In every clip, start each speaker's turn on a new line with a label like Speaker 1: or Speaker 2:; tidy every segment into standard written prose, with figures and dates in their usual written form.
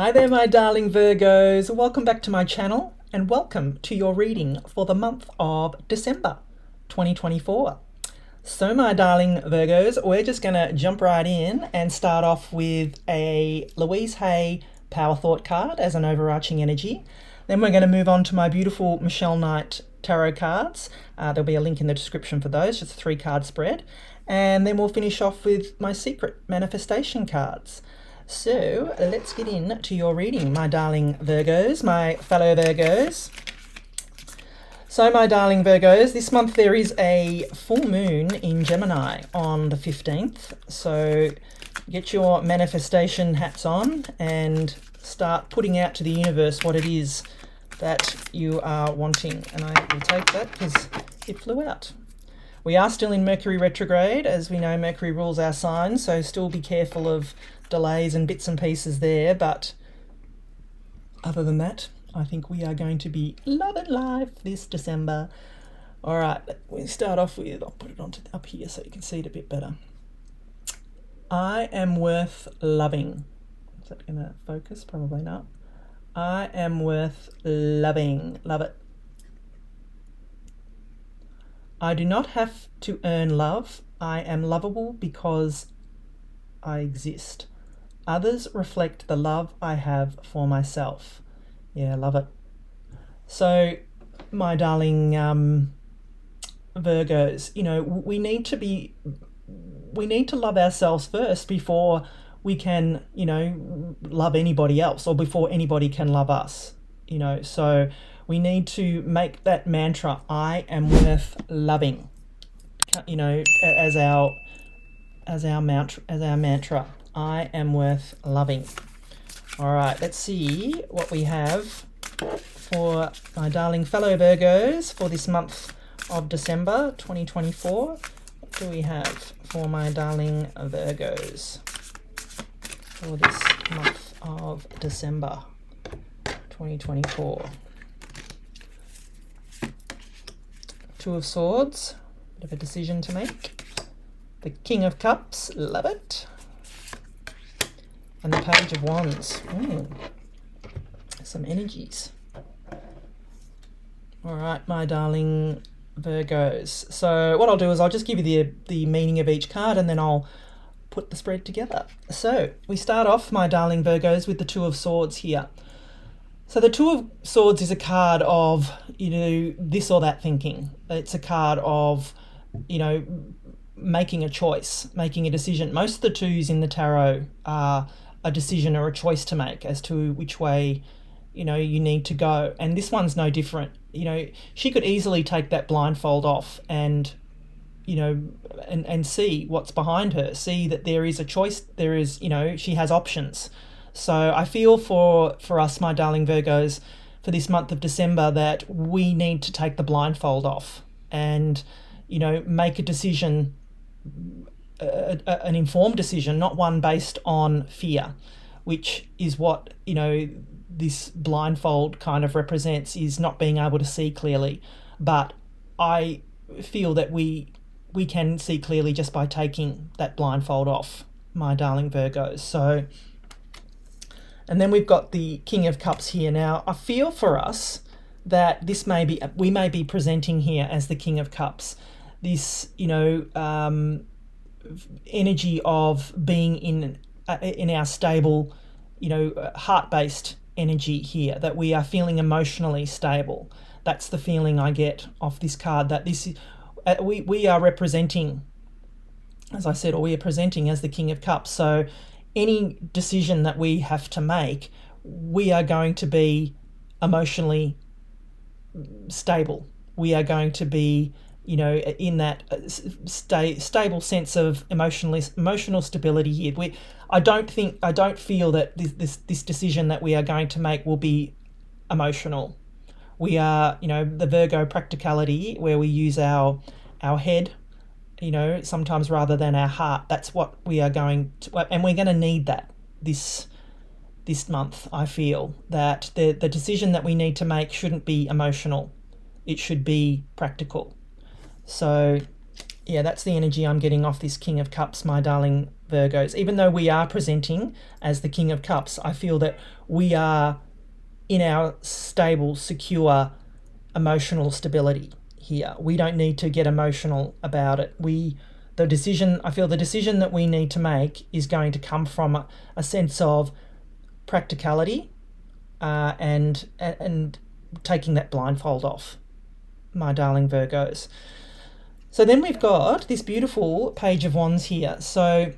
Speaker 1: Hi there, my darling Virgos. Welcome back to my channel and welcome to your reading for the month of December 2024. So, my darling Virgos, we're just going to jump right in and start off with a Louise Hay Power Thought card as an overarching energy. Then we're going to move on to my beautiful Michelle Knight tarot cards. There'll be a link in the description for those, just a 3-card spread. And then we'll finish off with my secret manifestation cards. So let's get into your reading, my darling Virgos, my fellow Virgos. So, my darling Virgos, this month there is a full moon in Gemini on the 15th. So get your manifestation hats on and start putting out to the universe what it is that you are wanting. And I will take that because it flew out. We are still in Mercury retrograde. As we know, Mercury rules our signs, so still be careful of delays and bits and pieces there. But other than that, I think we are going to be loving life this December. All right, we start off with, I'll put it up here so you can see it a bit better. I am worth loving. Is that going to focus? Probably not. I am worth loving. Love it. I do not have to earn love. I am lovable because I exist. Others reflect the love I have for myself. Yeah, love it. So, my darling Virgos, you know, we need to love ourselves first before we can, you know, love anybody else, or before anybody can love us, you know. So we need to make that mantra, I am worth loving, you know, as our mantra, I am worth loving. All right, let's see what we have for my darling fellow Virgos for this month of December 2024. What do we have for my darling Virgos for this month of December 2024? Two of Swords, bit of a decision to make. The King of Cups, love it. And the Page of Wands. Some energies. All right, my darling Virgos. So what I'll do is I'll just give you the meaning of each card and then I'll put the spread together. So we start off, my darling Virgos, with the Two of Swords here. So the Two of Swords is a card of, you know, this or that thinking. It's a card of, you know, making a choice, making a decision. Most of the twos in the tarot are a decision or a choice to make as to which way, you know, you need to go. And this one's no different. You know, she could easily take that blindfold off and, you know, and see what's behind her, see that there is a choice, there is, you know, she has options. So I feel for us, my darling Virgos, for this month of December, that we need to take the blindfold off and, you know, make a decision, an informed decision, not one based on fear, which is what, you know, this blindfold kind of represents, is not being able to see clearly. But I feel that we can see clearly just by taking that blindfold off, my darling Virgos. So, and then we've got the King of Cups here. Now, I feel for us that we may be presenting here as the King of Cups. This, you know, energy of being in our stable, you know, heart-based energy here, that we are feeling emotionally stable. That's the feeling I get off this card, that this is, we are representing, as I said, or we are presenting as the King of Cups. So any decision that we have to make, we are going to be emotionally stable. We are going to be, you know, in that stable sense of emotional stability here. I don't feel that this decision that we are going to make will be emotional. We are, you know, the Virgo practicality, where we use our head, you know, sometimes rather than our heart. That's what we are going to, and we're going to need that this month. I feel that the decision that we need to make shouldn't be emotional. It should be practical. So, yeah, that's the energy I'm getting off this King of Cups, my darling Virgos. Even though we are presenting as the King of Cups, I feel that we are in our stable, secure, emotional stability here. We don't need to get emotional about it. I feel the decision that we need to make is going to come from a sense of practicality, and taking that blindfold off, my darling Virgos. So then we've got this beautiful Page of Wands here. So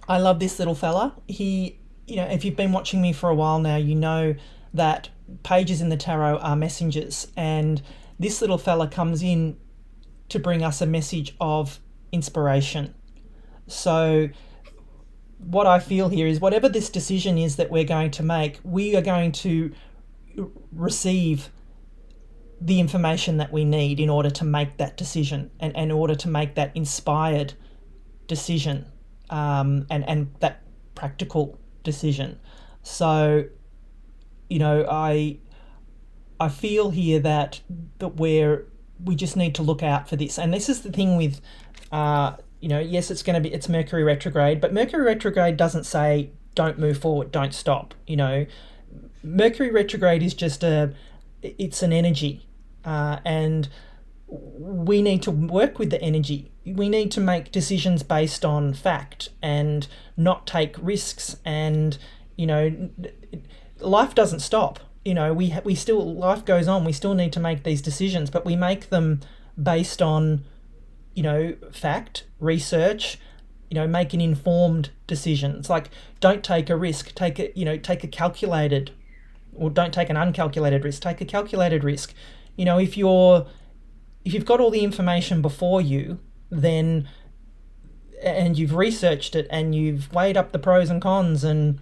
Speaker 1: I love this little fella. If you've been watching me for a while now, you know that pages in the tarot are messengers, and this little fella comes in to bring us a message of inspiration. So what I feel here is whatever this decision is that we're going to make, we are going to receive the information that we need in order to make that decision, and in order to make that inspired decision, and that practical decision. So, I feel here that we just need to look out for this. And this is the thing with, yes, it's Mercury retrograde, but Mercury retrograde doesn't say don't move forward, don't stop. Mercury retrograde is just it's an energy, and we need to work with the energy. We need to make decisions based on fact and not take risks. And life doesn't stop. Life goes on. We still need to make these decisions, but we make them based on fact, research. Make an informed decision. It's like, don't take a risk. Take a calculated, or don't take an uncalculated risk. Take a calculated risk. If you've got all the information before you, and you've researched it and you've weighed up the pros and cons, and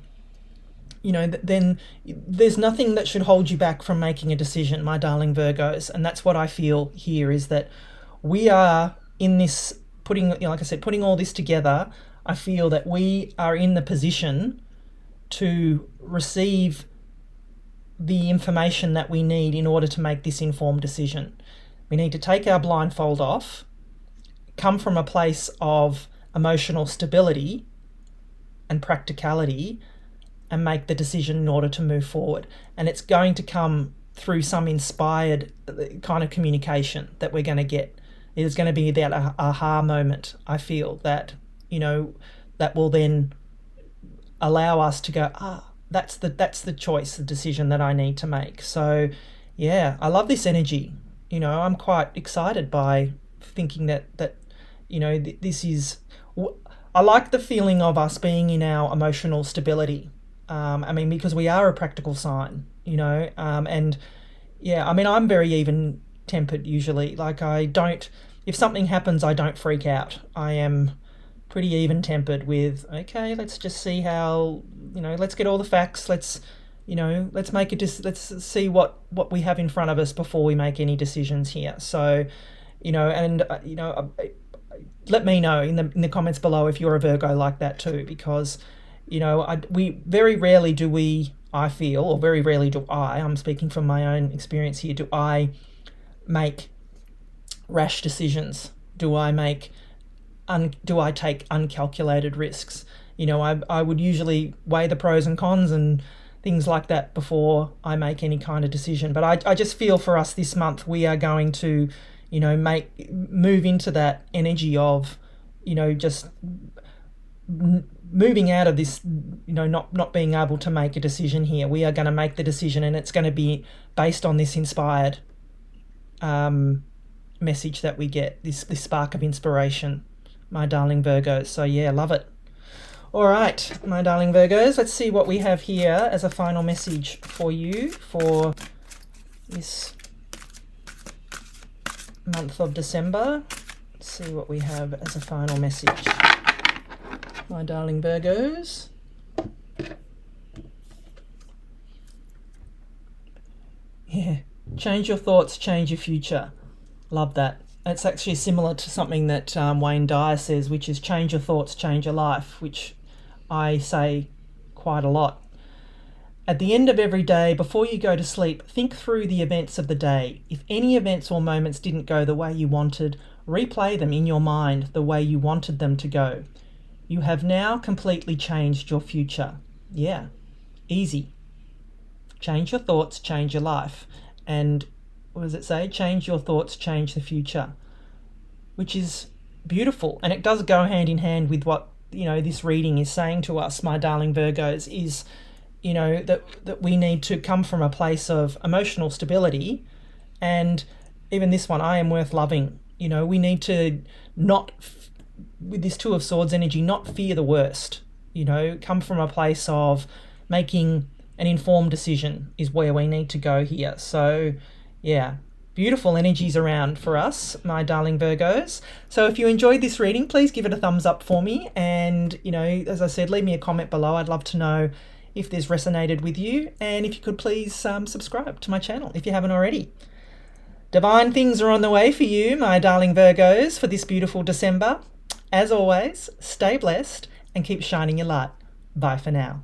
Speaker 1: then there's nothing that should hold you back from making a decision, my darling Virgos. And that's what I feel here, is that we are in this, putting all this together. I feel that we are in the position to receive the information that we need in order to make this informed decision. We need to take our blindfold off, come from a place of emotional stability and practicality, and make the decision in order to move forward. And it's going to come through some inspired kind of communication that we're going to get. It is going to be that aha moment, I feel, that that will then allow us to go, that's the choice, the decision that I need to make. So yeah, I love this energy. I'm quite excited by thinking that this is, I like the feeling of us being in our emotional stability. Because we are a practical sign, and yeah, I'm very even tempered usually. Like, if something happens, I don't freak out. I am pretty even tempered with, okay, let's just see how, let's get all the facts. Let's see what we have in front of us before we make any decisions here. So, let me know in the comments below if you're a Virgo like that too, because we very rarely do we, I feel, or very rarely do I'm speaking from my own experience here, do I make rash decisions? Do I take uncalculated risks? I would usually weigh the pros and cons and things like that before I make any kind of decision. But I just feel for us this month, we are going to, move into that energy of, just moving out of this, not being able to make a decision here. We are going to make the decision, and it's going to be based on this inspired message that we get, this spark of inspiration, my darling Virgos. So yeah, love it. All right, my darling Virgos, let's see what we have here as a final message for you for this month of December. Let's see what we have as a final message, my darling Virgos. Yeah, change your thoughts, change your future. Love that. It's actually similar to something that Wayne Dyer says, which is change your thoughts, change your life, which I say quite a lot. At the end of every day, before you go to sleep, think through the events of the day. If any events or moments didn't go the way you wanted, replay them in your mind the way you wanted them to go. You have now completely changed your future. Yeah, easy. Change your thoughts, change your life. And what does it say? Change your thoughts, change the future, which is beautiful. And it does go hand in hand with what, this reading is saying to us, my darling Virgos, is, that we need to come from a place of emotional stability. And even this one, I am worth loving. We need to not, with this Two of Swords energy, not fear the worst. Come from a place of making an informed decision is where we need to go here. So, yeah, beautiful energies around for us, my darling Virgos. So if you enjoyed this reading, please give it a thumbs up for me. And, as I said, leave me a comment below. I'd love to know if this resonated with you. And if you could please subscribe to my channel if you haven't already. Divine things are on the way for you, my darling Virgos, for this beautiful December. As always, stay blessed and keep shining your light. Bye for now.